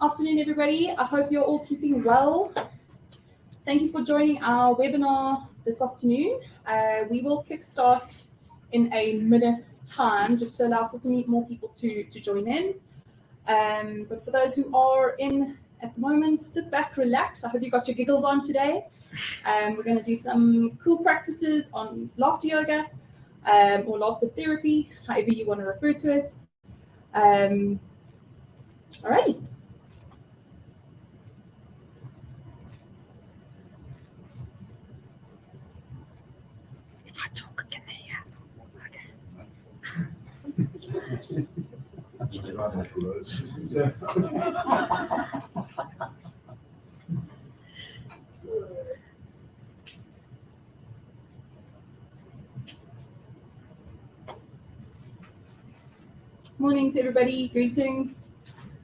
Afternoon, everybody. I hope you're all keeping well. Thank you for joining our webinar this afternoon. We will kickstart in a minute's time just to allow for some more people to join in. But for those who are in at the moment, sit back, relax. I hope you got your giggles on today. We're going to do some cool practices on laughter yoga or laughter therapy, however you want to refer to it. All right. If I talk, can they hear? Morning to everybody. Greeting.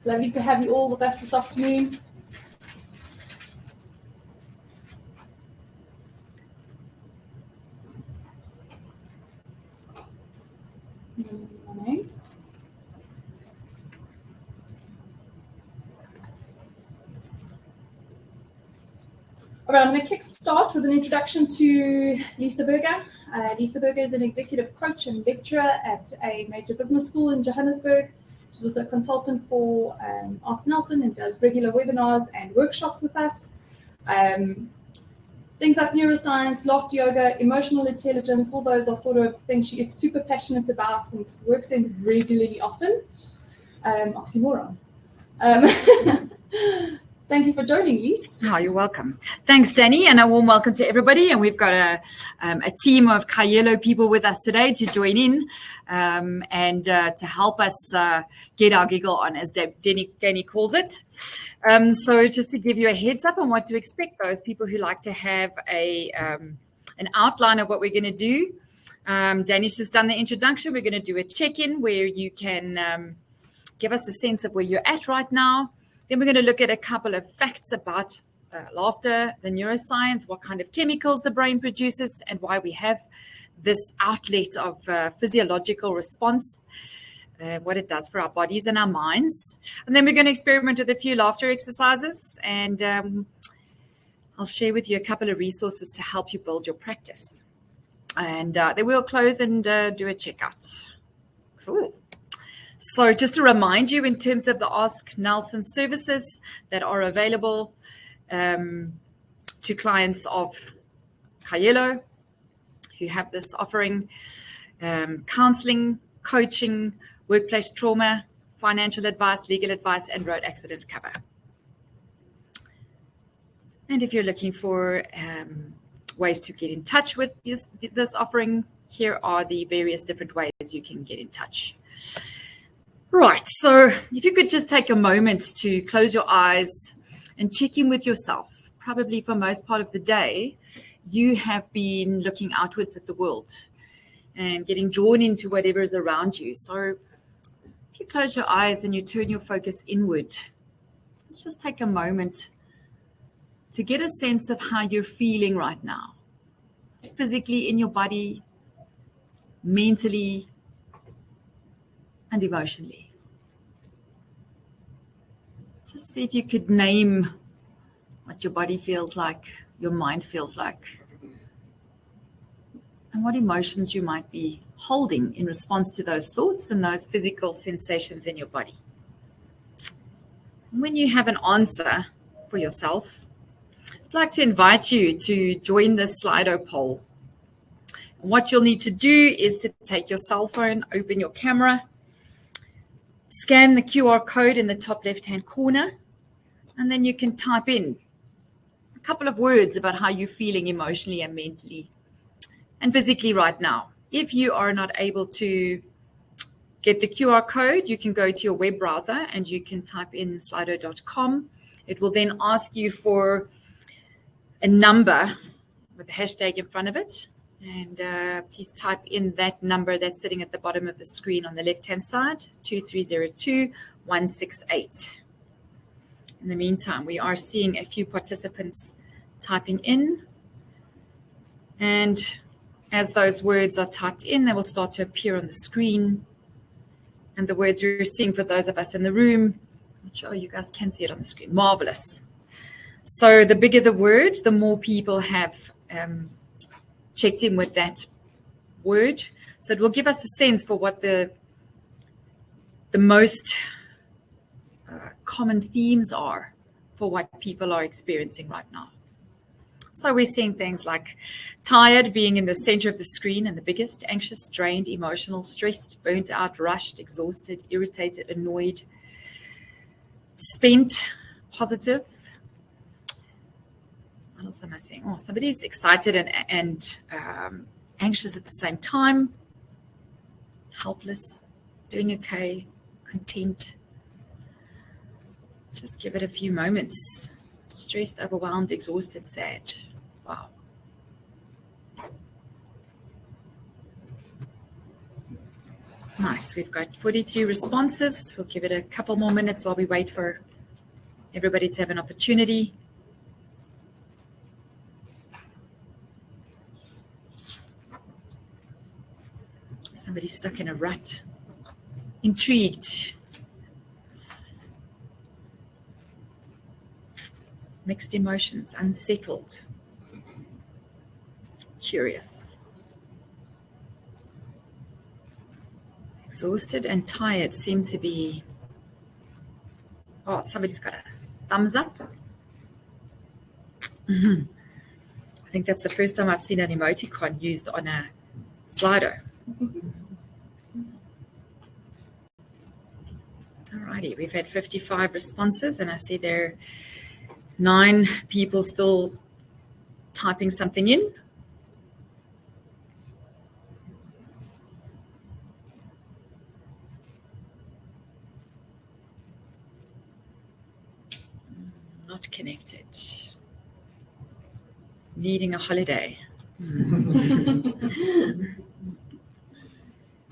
Lovely to have you all with us this afternoon. Morning. All right, I'm going to kickstart with an introduction to Lesa Burger. Lesa Burger is an executive coach and lecturer at a major business school in Johannesburg. She's also a consultant for Arthur Nelson and does regular webinars and workshops with us. Things like neuroscience, laughter yoga, emotional intelligence, all those are sort of things she is super passionate about and works in regularly often. Oxymoron. Thank you for joining, Lise. Oh, you're welcome. Thanks, Danny, and a warm welcome to everybody. And we've got a team of Kaelo people with us today to join in and to help us get our giggle on, as Danny calls it. So just to give you a heads up on what to expect, those people who like to have an outline of what we're going to do. Danny's just done the introduction. We're going to do a check-in where you can give us a sense of where you're at right now. Then we're going to look at a couple of facts about laughter, the neuroscience, what kind of chemicals the brain produces, and why we have this outlet of physiological response, what it does for our bodies and our minds. And then we're going to experiment with a few laughter exercises, and I'll share with you a couple of resources to help you build your practice. And then we'll close and do a checkout. Cool. So just to remind you, in terms of the Ask Nelson services that are available to clients of Kaelo who have this offering, counseling, coaching, workplace trauma, financial advice, legal advice, and road accident cover. And if you're looking for ways to get in touch with this offering, here are the various different ways you can get in touch. Right, so if you could just take a moment to close your eyes and check in with yourself. Probably for most part of the day, you have been looking outwards at the world and getting drawn into whatever is around you. So if you close your eyes and you turn your focus inward, let's just take a moment to get a sense of how you're feeling right now, physically in your body, mentally, and emotionally. So see if you could name what your body feels like, your mind feels like, and what emotions you might be holding in response to those thoughts and those physical sensations in your body. And when you have an answer for yourself, I'd like to invite you to join this Slido poll. And what you'll need to do is to take your cell phone, open your camera, scan the QR code in the top left-hand corner, and then you can type in a couple of words about how you're feeling emotionally and mentally and physically right now. If you are not able to get the QR code, you can go to your web browser and you can type in slido.com. It will then ask you for a number with a hashtag in front of it. And please type in that number that's sitting at the bottom of the screen on the left-hand side, 2302-168. In the meantime, we are seeing a few participants typing in. And as those words are typed in, they will start to appear on the screen. And the words we're seeing for those of us in the room Not sure you guys can see it on the screen. Marvelous. So the bigger the word, the more people have checked in with that word. So it will give us a sense for what the most common themes are for what people are experiencing right now. So we're seeing things like tired being in the center of the screen and the biggest, anxious, drained, emotional, stressed, burnt out, rushed, exhausted, irritated, annoyed, spent, positive. What else am I seeing? Oh, somebody's excited and anxious at the same time. Helpless, doing okay, content. Just give it a few moments. Stressed, overwhelmed, exhausted, sad. Wow. Nice. We've got 43 responses. We'll give it a couple more minutes while we wait for everybody to have an opportunity. Somebody stuck in a rut. Intrigued. Mixed emotions, unsettled, curious, exhausted and tired seem to be, oh, somebody's got a thumbs up. I think that's the first time I've seen an emoticon used on a Slido. Alrighty, we've had 55 responses and I see there are 9 people still typing something in. Not connected. Needing a holiday.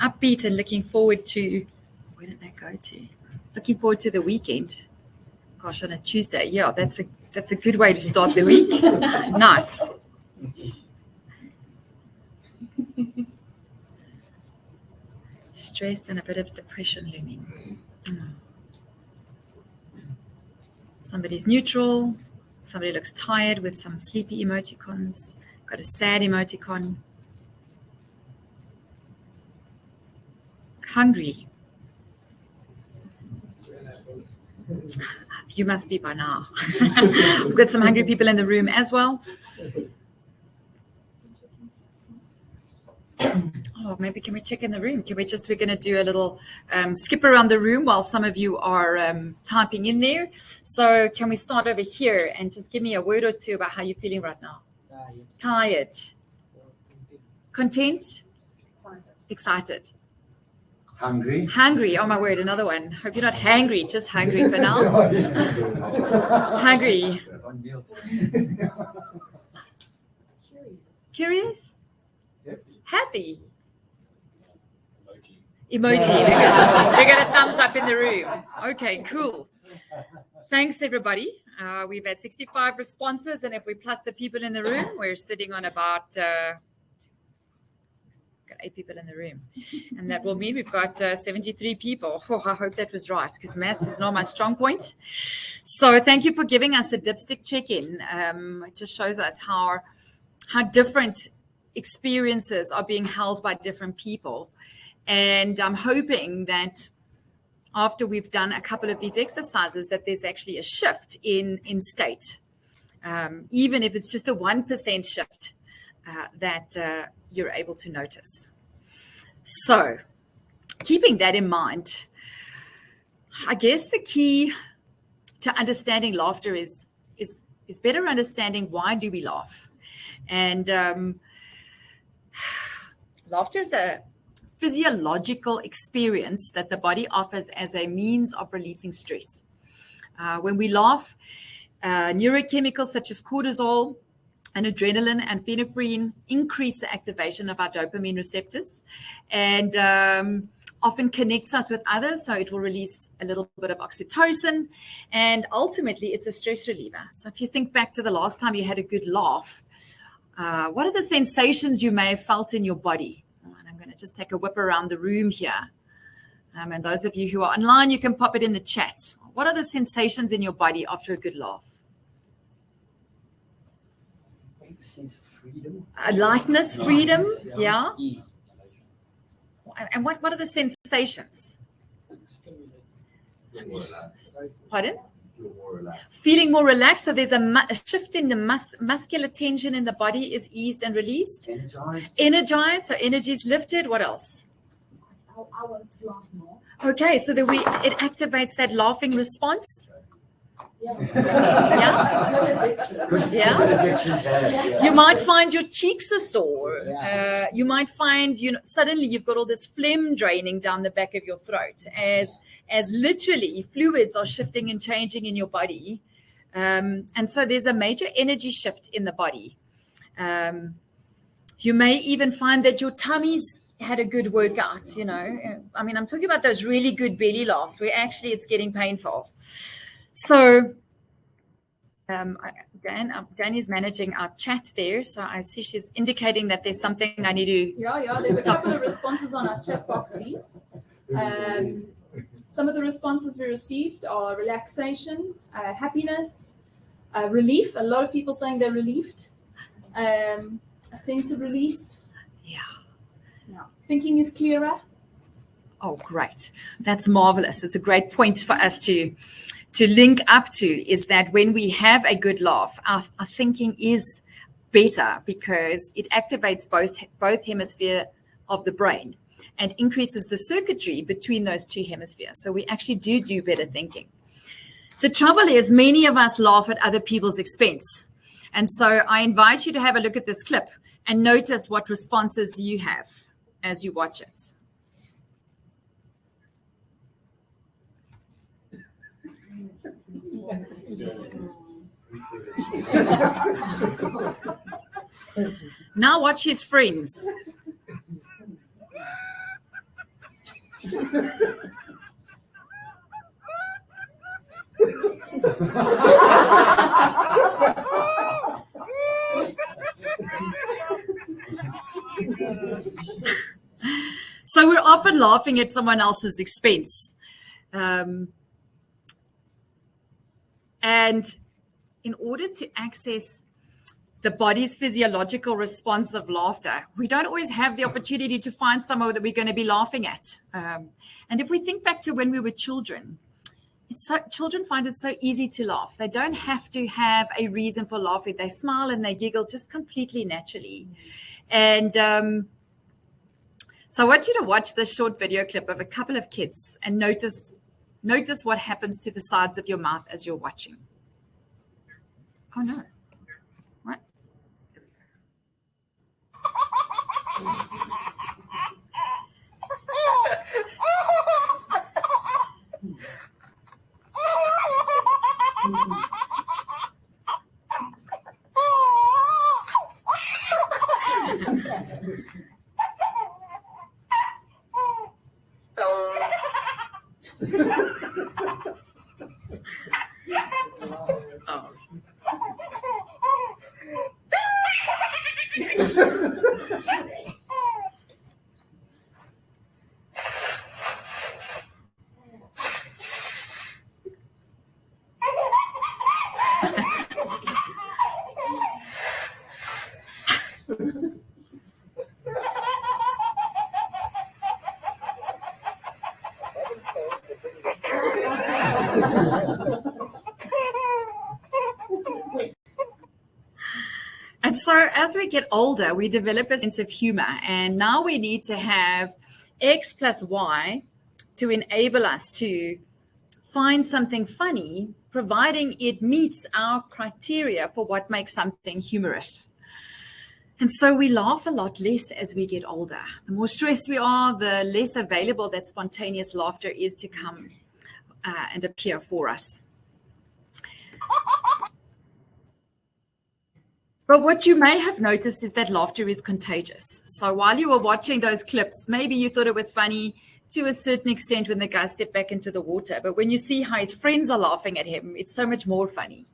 Upbeat and looking forward to, where did that go to? Looking forward to the weekend. Gosh, on a Tuesday. Yeah, that's a good way to start the week. Nice. Stressed and a bit of depression looming. Somebody's neutral. Somebody looks tired with some sleepy emoticons. Got a sad emoticon. Hungry. You must be by now. We've got some hungry people in the room as well. Oh, maybe can we check in the room? We're going to do a little skip around the room while some of you are typing in there. So can we start over here and just give me a word or two about how you're feeling right now? Tired. Content? Excited. Hungry. Oh my word, another one. Hope you're not hangry, just hungry for now. Hungry. Curious? Happy. Emoji. We got a thumbs up in the room. Okay, cool. Thanks, everybody. We've had 65 responses, and if we plus the people in the room, we're sitting on about... got 8 people in the room, and that will mean we've got 73 people. Oh, I hope that was right, because maths is not my strong point. So thank you for giving us a dipstick check-in. It just shows us how different experiences are being held by different people, and I'm hoping that after we've done a couple of these exercises that there's actually a shift in state, even if it's just a 1% shift that you're able to notice. So keeping that in mind, I guess the key to understanding laughter is better understanding why do we laugh. And laughter is a physiological experience that the body offers as a means of releasing stress. When we laugh, neurochemicals such as cortisol and adrenaline and phenephrine increase the activation of our dopamine receptors and often connects us with others. So it will release a little bit of oxytocin, and ultimately it's a stress reliever. So if you think back to the last time you had a good laugh, what are the sensations you may have felt in your body? And I'm going to just take a whip around the room here. And those of you who are online, you can pop it in the chat. What are the sensations in your body after a good laugh? A sense of freedom. Lightness, freedom, yeah. Ease. And what are the sensations? Pardon? Feeling more relaxed. So there's a shift in the muscular tension in the body is eased and released. Energized. So energy is lifted. What else? I want to laugh more. Okay, so it activates that laughing response. Yeah. Yeah. You might find your cheeks are sore. You might find suddenly you've got all this phlegm draining down the back of your throat as literally fluids are shifting and changing in your body. And so there's a major energy shift in the body. You may even find that your tummy's had a good workout, I mean, I'm talking about those really good belly laughs where actually it's getting painful. So Danny's managing our chat there. So I see she's indicating that there's something I need to... Yeah, there's a couple of responses on our chat box, please. Some of the responses we received are relaxation, happiness, relief. A lot of people saying they're relieved. A sense of release. Yeah. Thinking is clearer. Oh, great. That's marvelous. That's a great point for us to link up to, is that when we have a good laugh, our thinking is better because it activates both hemispheres of the brain and increases the circuitry between those two hemispheres. So we actually do better thinking. The trouble is many of us laugh at other people's expense. And so I invite you to have a look at this clip and notice what responses you have as you watch it. Now watch his friends. So we're often laughing at someone else's expense. And in order to access the body's physiological response of laughter, we don't always have the opportunity to find somewhere that we're going to be laughing at. And if we think back to when we were children, children find it so easy to laugh. They don't have to have a reason for laughing. They smile and they giggle just completely naturally. And so I want you to watch this short video clip of a couple of kids and notice what happens to the sides of your mouth as you're watching. Oh, no. What? And so as we get older, we develop a sense of humor. And now we need to have X plus Y to enable us to find something funny, providing it meets our criteria for what makes something humorous. And so we laugh a lot less as we get older. The more stressed we are, the less available that spontaneous laughter is to come and appear for us. But what you may have noticed is that laughter is contagious. So while you were watching those clips, maybe you thought it was funny to a certain extent when the guy stepped back into the water. But when you see how his friends are laughing at him, it's so much more funny.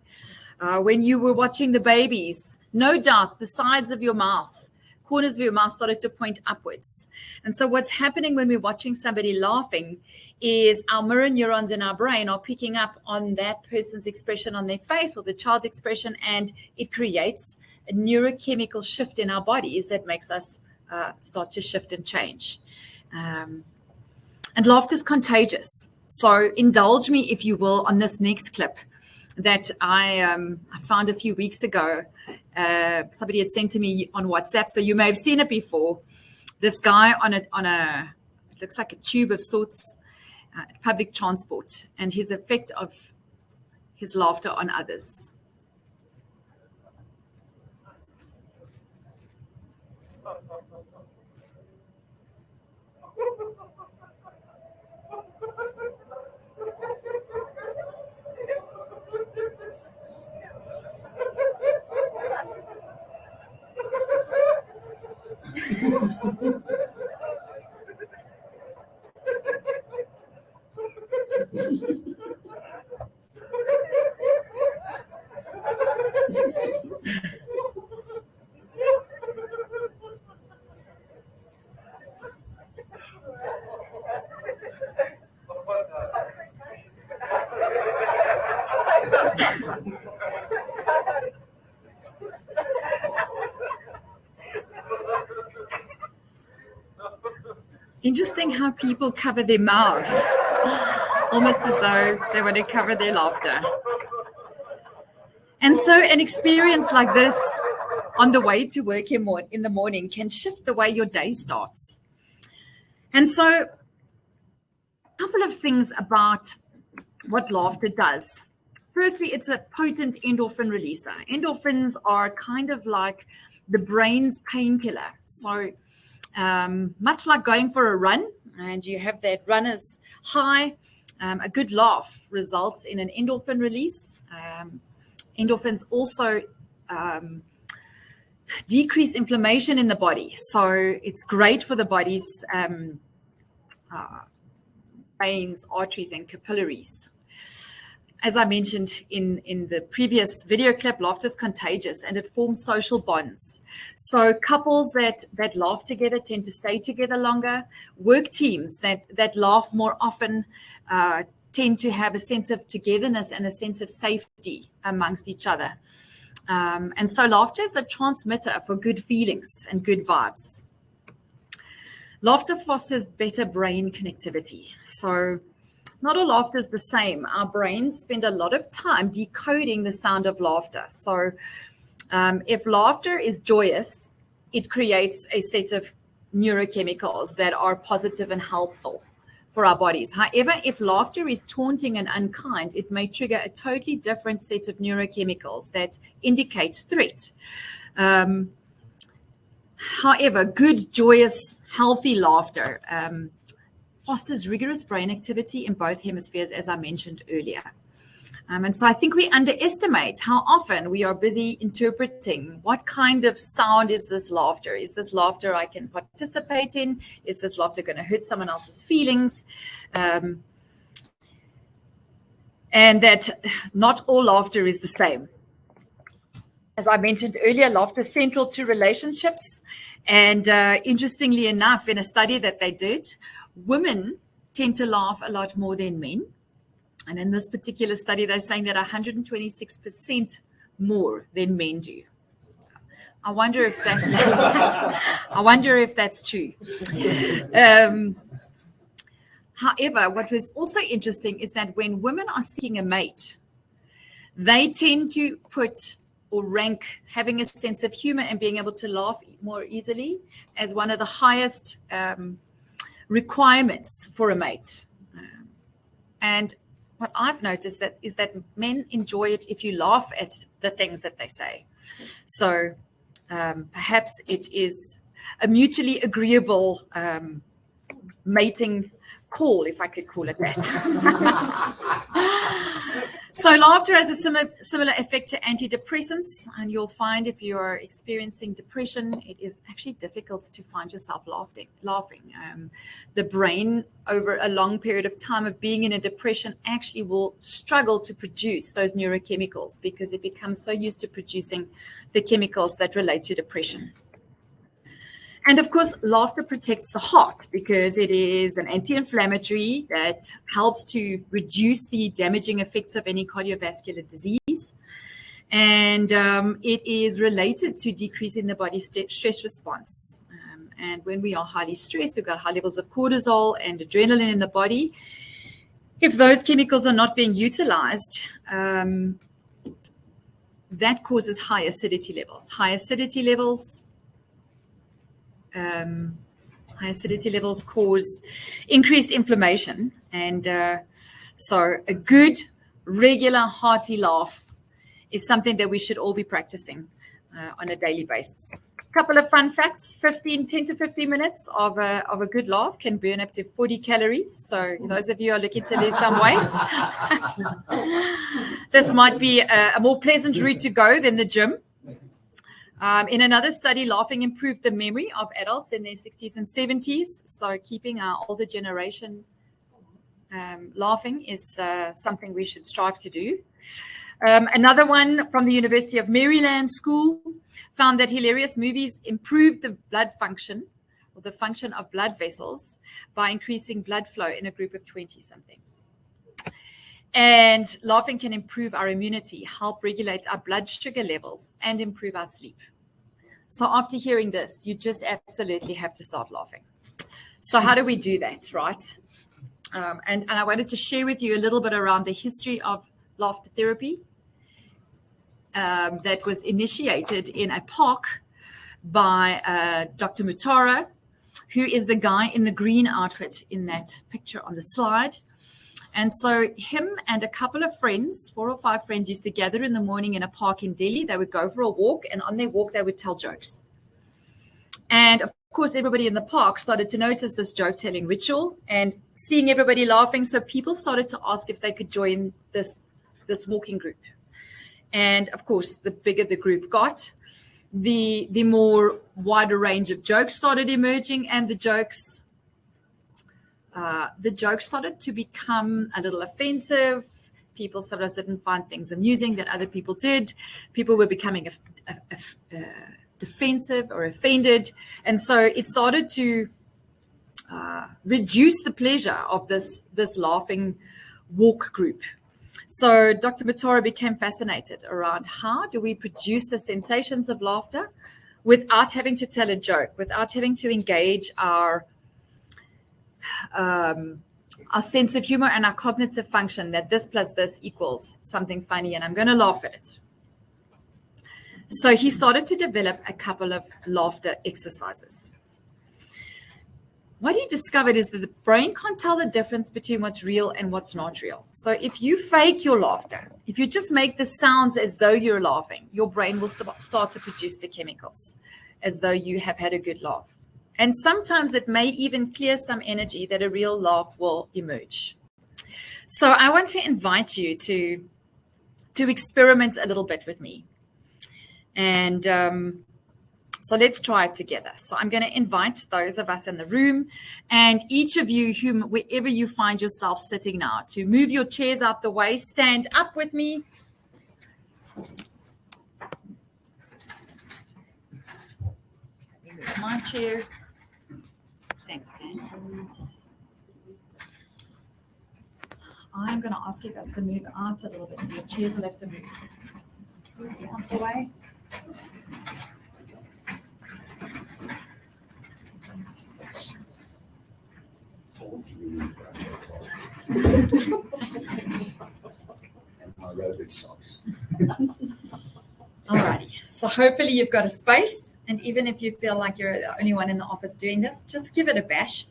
When you were watching the babies, no doubt the sides of your mouth corners of your mouth started to point upwards. And so what's happening when we're watching somebody laughing is our mirror neurons in our brain are picking up on that person's expression on their face or the child's expression, and it creates a neurochemical shift in our bodies that makes us start to shift and change. And laughter is contagious. So indulge me, if you will, on this next clip that I found a few weeks ago. Somebody had sent to me on WhatsApp, so you may have seen it before. This guy on a it looks like a tube of sorts, public transport, and his effect of his laughter on others. Interesting how people cover their mouths, almost as though they want to cover their laughter. And so an experience like this on the way to work in the morning can shift the way your day starts. And so a couple of things about what laughter does. Firstly, it's a potent endorphin releaser. Endorphins are kind of like the brain's painkiller. So much like going for a run and you have that runner's high, a good laugh results in an endorphin release. Endorphins also decrease inflammation in the body. So it's great for the body's veins, arteries, and capillaries. As I mentioned in the previous video clip, laughter is contagious and it forms social bonds. So couples that laugh together tend to stay together longer. Work teams that laugh more often tend to have a sense of togetherness and a sense of safety amongst each other. And so laughter is a transmitter for good feelings and good vibes. Laughter fosters better brain connectivity. So not all laughter is the same. Our brains spend a lot of time decoding the sound of laughter. So if laughter is joyous, it creates a set of neurochemicals that are positive and helpful for our bodies. However, if laughter is taunting and unkind, it may trigger a totally different set of neurochemicals that indicate threat. However, good, joyous, healthy laughter fosters rigorous brain activity in both hemispheres, as I mentioned earlier. And so I think we underestimate how often we are busy interpreting what kind of sound is this laughter? Is this laughter I can participate in? Is this laughter going to hurt someone else's feelings? And that not all laughter is the same. As I mentioned earlier, laughter is central to relationships. And interestingly enough, in a study that they did, women tend to laugh a lot more than men. And in this particular study, they're saying that 126% more than men do. I wonder if that's true. However, what was also interesting is that when women are seeking a mate, they tend to put or rank having a sense of humor and being able to laugh more easily as one of the highest requirements for a mate. And what I've noticed is that men enjoy it if you laugh at the things that they say. So perhaps it is a mutually agreeable mating call, if I could call it that. So laughter has a similar effect to antidepressants, and you'll find if you are experiencing depression, it is actually difficult to find yourself laughing. The brain, over a long period of time of being in a depression, actually will struggle to produce those neurochemicals because it becomes so used to producing the chemicals that relate to depression. And of course, laughter protects the heart because it is an anti-inflammatory that helps to reduce the damaging effects of any cardiovascular disease. And it is related to decreasing the body's stress response. And when we are highly stressed, we've got high levels of cortisol and adrenaline in the body. If those chemicals are not being utilized, that causes high acidity levels. High acidity levels cause increased inflammation. And so a good, regular, hearty laugh is something that we should all be practicing on a daily basis. A couple of fun facts: 10 to 15 minutes of a good laugh can burn up to 40 calories. So those of you who are looking to lose some weight, this might be a more pleasant route to go than the gym. In another study, laughing improved the memory of adults in their 60s and 70s. So keeping our older generation laughing is something we should strive to do. Another one from the University of Maryland School found that hilarious movies improved the blood function, or the function of blood vessels, by increasing blood flow in a group of 20-somethings. And laughing can improve our immunity, help regulate our blood sugar levels, and improve our sleep. So after hearing this, you just absolutely have to start laughing. So how do we do that, right? And I wanted to share with you a little bit around the history of laughter therapy that was initiated in a park by Dr. Mutara, who is the guy in the green outfit in that picture on the slide. And so him and a couple of friends, 4 or 5 friends, used to gather in the morning in a park in Delhi. They would go for a walk, and on their walk, they would tell jokes. And of course, everybody in the park started to notice this joke-telling ritual and seeing everybody laughing. So people started to ask if they could join this walking group. And of course, the bigger the group got, the more wider range of jokes started emerging, and the jokes started to become a little offensive. People sometimes didn't find things amusing that other people did. People were becoming defensive or offended. And so it started to reduce the pleasure of this laughing walk group. So Dr. Mutara became fascinated around how do we produce the sensations of laughter without having to tell a joke, without having to engage our sense of humor and our cognitive function, that this plus this equals something funny and I'm going to laugh at it. So he started to develop a couple of laughter exercises. What he discovered is that the brain can't tell the difference between what's real and what's not real. So if you fake your laughter, if you just make the sounds as though you're laughing, your brain will start to produce the chemicals as though you have had a good laugh. And sometimes it may even clear some energy that a real laugh will emerge. So I want to invite you to experiment a little bit with me. And so let's try it together. So I'm going to invite those of us in the room and each of you, wherever you find yourself sitting now, to move your chairs out the way, stand up with me. Let me move my chair. Thanks, Dan. I'm going to ask you guys to move out a little bit, so your chairs will have to move. Out the way. And my rabbit socks. Alrighty, so hopefully you've got a space, and even if you feel like you're the only one in the office doing this, just give it a bash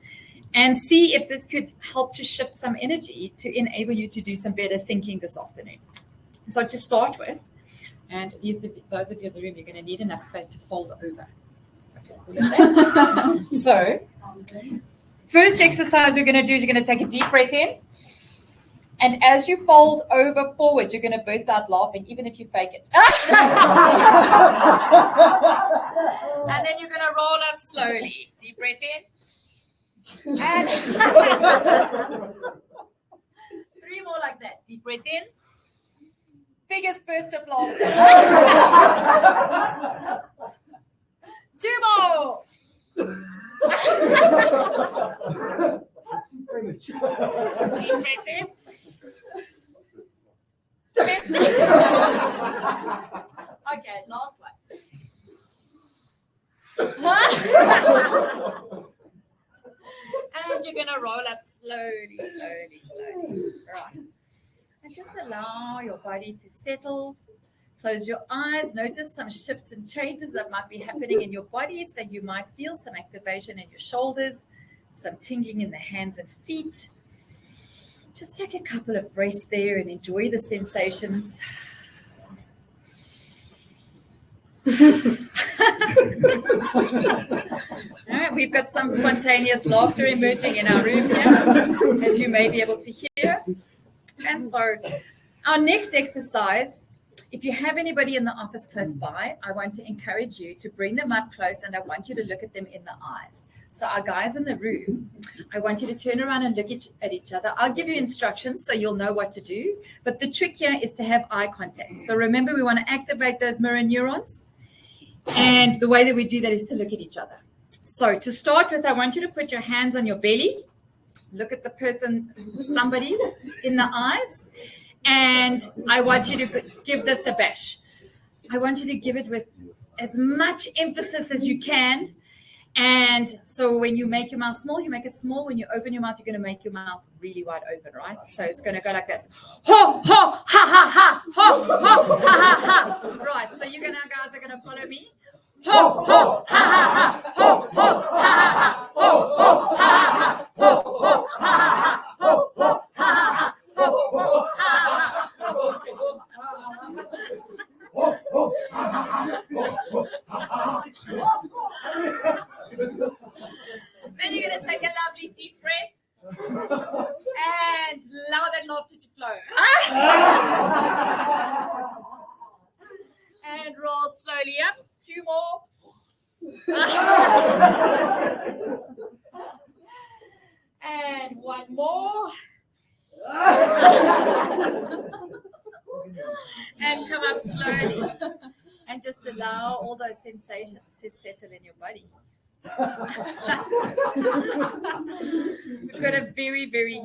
and see if this could help to shift some energy to enable you to do some better thinking this afternoon. So to start with, and those of you in the room, you're going to need enough space to fold over. So first exercise we're going to do is you're going to take a deep breath in. And as you fold over forward, you're going to burst out laughing, even if you fake it. And then you're going to roll up slowly. Deep breath in. And 3 more like that. Deep breath in. Biggest burst of laughter. 2 more. Too premature. Deep breath in. Okay, last one. And you're going to roll up slowly. Right. And just allow your body to settle. Close your eyes. Notice some shifts and changes that might be happening in your body. So you might feel some activation in your shoulders, some tingling in the hands and feet. Just take a couple of breaths there and enjoy the sensations. All right, we've got some spontaneous laughter emerging in our room here, as you may be able to hear. And so our next exercise, if you have anybody in the office close by, I want to encourage you to bring them up close and I want you to look at them in the eyes. So our guys in the room, I want you to turn around and look at each other. I'll give you instructions so you'll know what to do. But the trick here is to have eye contact. So remember, we want to activate those mirror neurons. And the way that we do that is to look at each other. So to start with, I want you to put your hands on your belly. Look at the person, somebody in the eyes. And I want you to give this a bash. I want you to give it with as much emphasis as you can. And so when you make your mouth small, you make it small. When you open your mouth, you're going to make your mouth really wide open, right? So it's going to go like this. Ho, ho, ha, ha, ha. Ho, ho, ha, ha, ha. Right. So you guys are going to follow me. Ho, ho, ha, ha, ha. Ho, ho, ha, ha, ha. Ho, ho, ha, ha, ha. Ho, ho, ha, ha, ha. Ho, ho, ha, ha, ha. Ho, ho, ha, ha, ha. Then you're going to take a lovely deep breath and allow that laughter to flow. And roll slowly up. 2 more. And 1 more. And come up slowly. And just allow all those sensations to settle in your body. We've got a very, very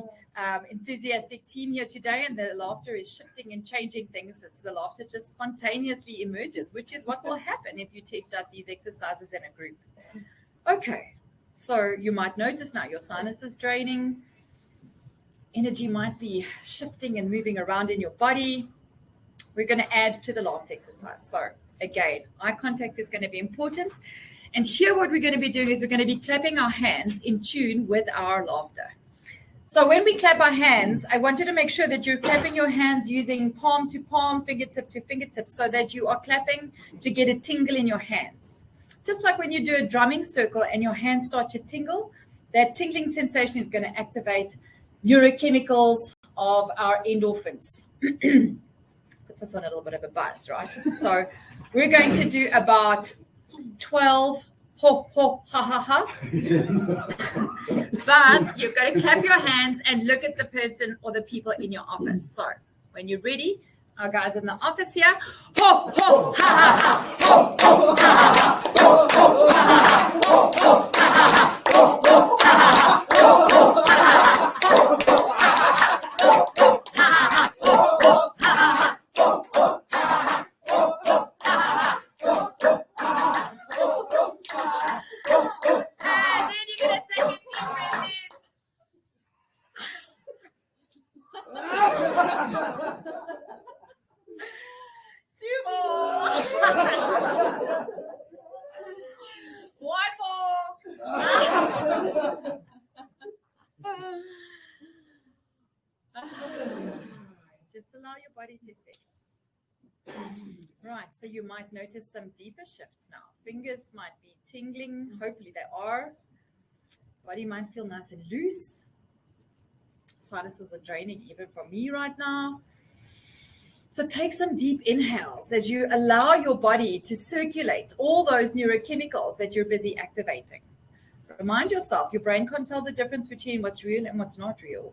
enthusiastic team here today, and the laughter is shifting and changing things. It's the laughter just spontaneously emerges, which is what will happen if you test out these exercises in a group. Okay, so you might notice now your sinus is draining. Energy might be shifting and moving around in your body. We're going to add to the last exercise. So again, eye contact is going to be important. And here what we're going to be doing is we're going to be clapping our hands in tune with our laughter. So when we clap our hands, I want you to make sure that you're clapping your hands using palm to palm, fingertip to fingertip, so that you are clapping to get a tingle in your hands. Just like when you do a drumming circle and your hands start to tingle, that tingling sensation is going to activate neurochemicals of our endorphins. Puts us on a little bit of a buzz, right? So we're going to do about 12 ho, ho, ha, ha, ha. But you've got to clap your hands and look at the person or the people in your office. So when you're ready, our guys in the office here, ho, ho, ha, ha, ha, ho, ho, ha, ha, ha, ho, ho, ha, ha, ha, ho, ho, ha, ha, ha, ho, ho, ha, ha, ha, ho, ho, ha, ha, ha, ho, ho, ha, ha, just allow your body to settle. Right, so you might notice some deeper shifts now. Fingers might be tingling. Hopefully they are. Body might feel nice and loose. Sinuses are draining even from me right now. So take some deep inhales as you allow your body to circulate all those neurochemicals that you're busy activating. Remind yourself, your brain can't tell the difference between what's real and what's not real.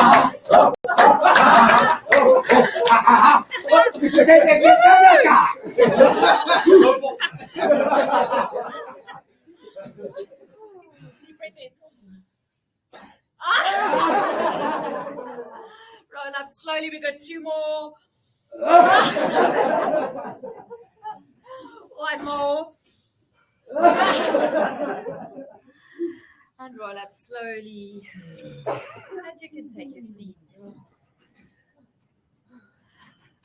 Deep breath in. Roll up slowly. We got 2 more. One more. And roll up slowly. And you can take your seats.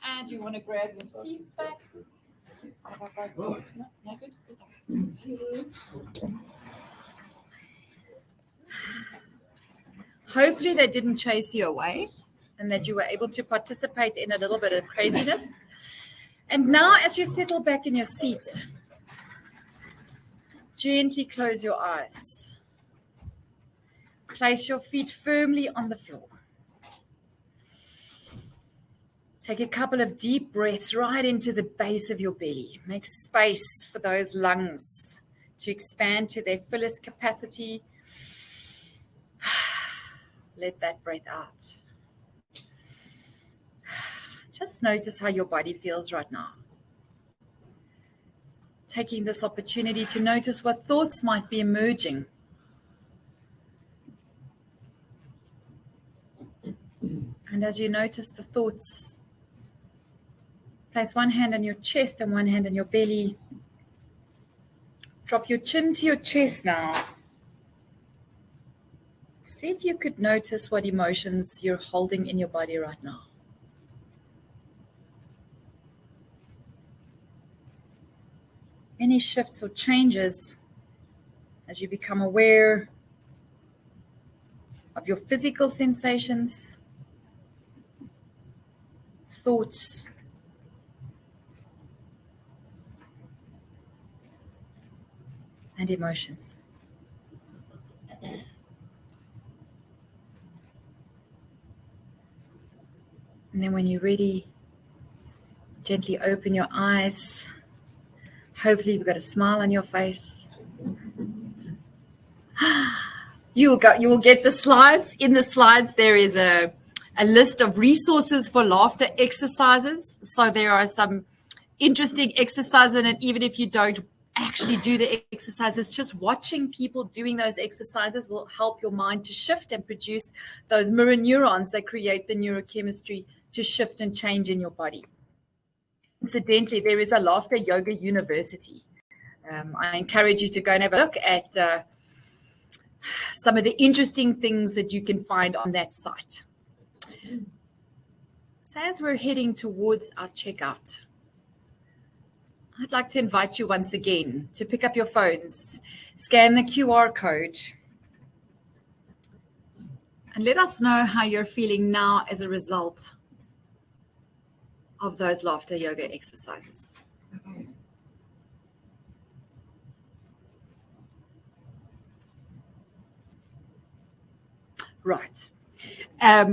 And you want to grab your seats back. Have I got you? No, good. Hopefully they didn't chase you away and that you were able to participate in a little bit of craziness. And now as you settle back in your seat, gently close your eyes. Place your feet firmly on the floor. Take a couple of deep breaths right into the base of your belly. Make space for those lungs to expand to their fullest capacity. Let that breath out. Just notice how your body feels right now. Taking this opportunity to notice what thoughts might be emerging. And as you notice the thoughts, place one hand on your chest and one hand on your belly. Drop your chin to your chest now. See if you could notice what emotions you're holding in your body right now. Any shifts or changes as you become aware of your physical sensations, thoughts, and emotions. And then when you're ready, gently open your eyes. Hopefully you've got a smile on your face. You will get the slides. In the slides, there is a list of resources for laughter exercises. So there are some interesting exercises, and even if you don't actually do the exercises, just watching people doing those exercises will help your mind to shift and produce those mirror neurons that create the neurochemistry to shift and change in your body. Incidentally, there is a Laughter Yoga University. I encourage you to go and have a look at some of the interesting things that you can find on that site. So as we're heading towards our checkout, I'd like to invite you once again to pick up your phones, scan the QR code, and let us know how you're feeling now as a result of those laughter yoga exercises. Right.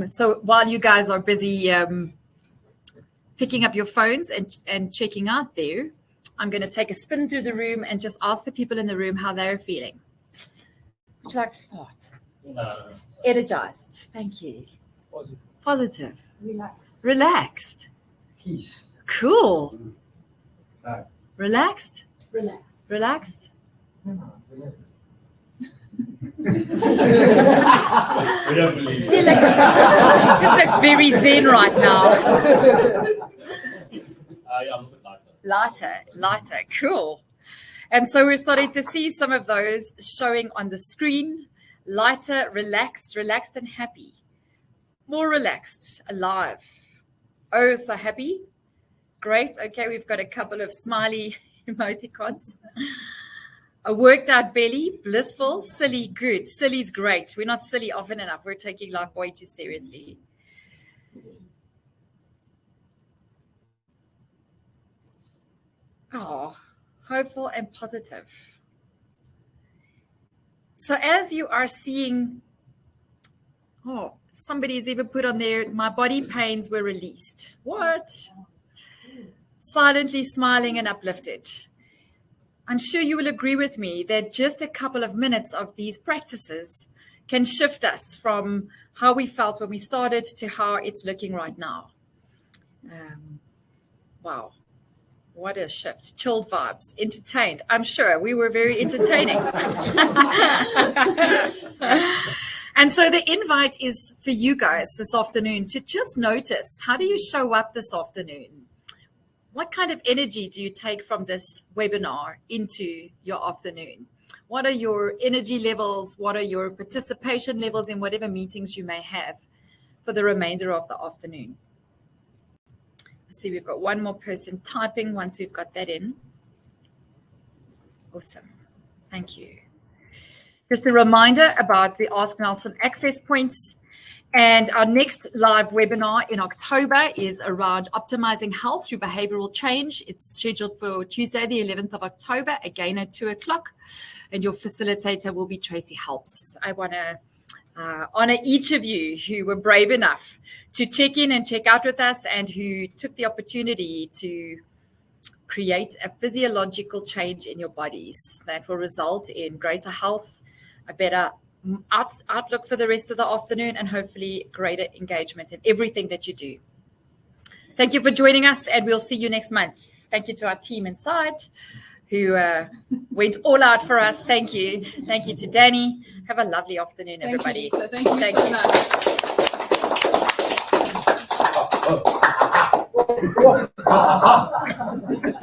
So while you guys are busy picking up your phones and checking out there, I'm going to take a spin through the room and just ask the people in the room how they're feeling. Would you like to start? Energized. Thank you. Positive. Relaxed. Peace. Cool. Relaxed. Relaxed. We don't believe He just looks very zen right now. I'm a bit lighter. Lighter, cool. And so we're starting to see some of those showing on the screen. Lighter, relaxed and happy. More relaxed, alive. Oh, so happy. Great. Okay, we've got a couple of smiley emoticons. A worked out belly, blissful, silly, good. Silly's great. We're not silly often enough. We're taking life way too seriously. Oh, hopeful and positive. So as you are seeing, somebody's even put on there, my body pains were released. What? Silently smiling and uplifted. I'm sure you will agree with me that just a couple of minutes of these practices can shift us from how we felt when we started to how it's looking right now. Wow. What a shift. Chilled vibes, entertained. I'm sure we were very entertaining. And so the invite is for you guys this afternoon to just notice, how do you show up this afternoon? What kind of energy do you take from this webinar into your afternoon? What are your energy levels? What are your participation levels in whatever meetings you may have for the remainder of the afternoon? I see we've got one more person typing once we've got that in. Awesome. Thank you. Just a reminder about the Ask Nelson access points. And our next live webinar in October is around optimizing health through behavioral change. It's scheduled for Tuesday, the 11th of October, again at 2 o'clock. And your facilitator will be Tracy Helps. I want to honor each of you who were brave enough to check in and check out with us and who took the opportunity to create a physiological change in your bodies that will result in greater health, a better outlook for the rest of the afternoon, and hopefully greater engagement in everything that you do. Thank you for joining us, and we'll see you next month. Thank you to our team inside who went all out for us. Thank you. Thank you to Danny. Have a lovely afternoon, everybody. Thank you so much.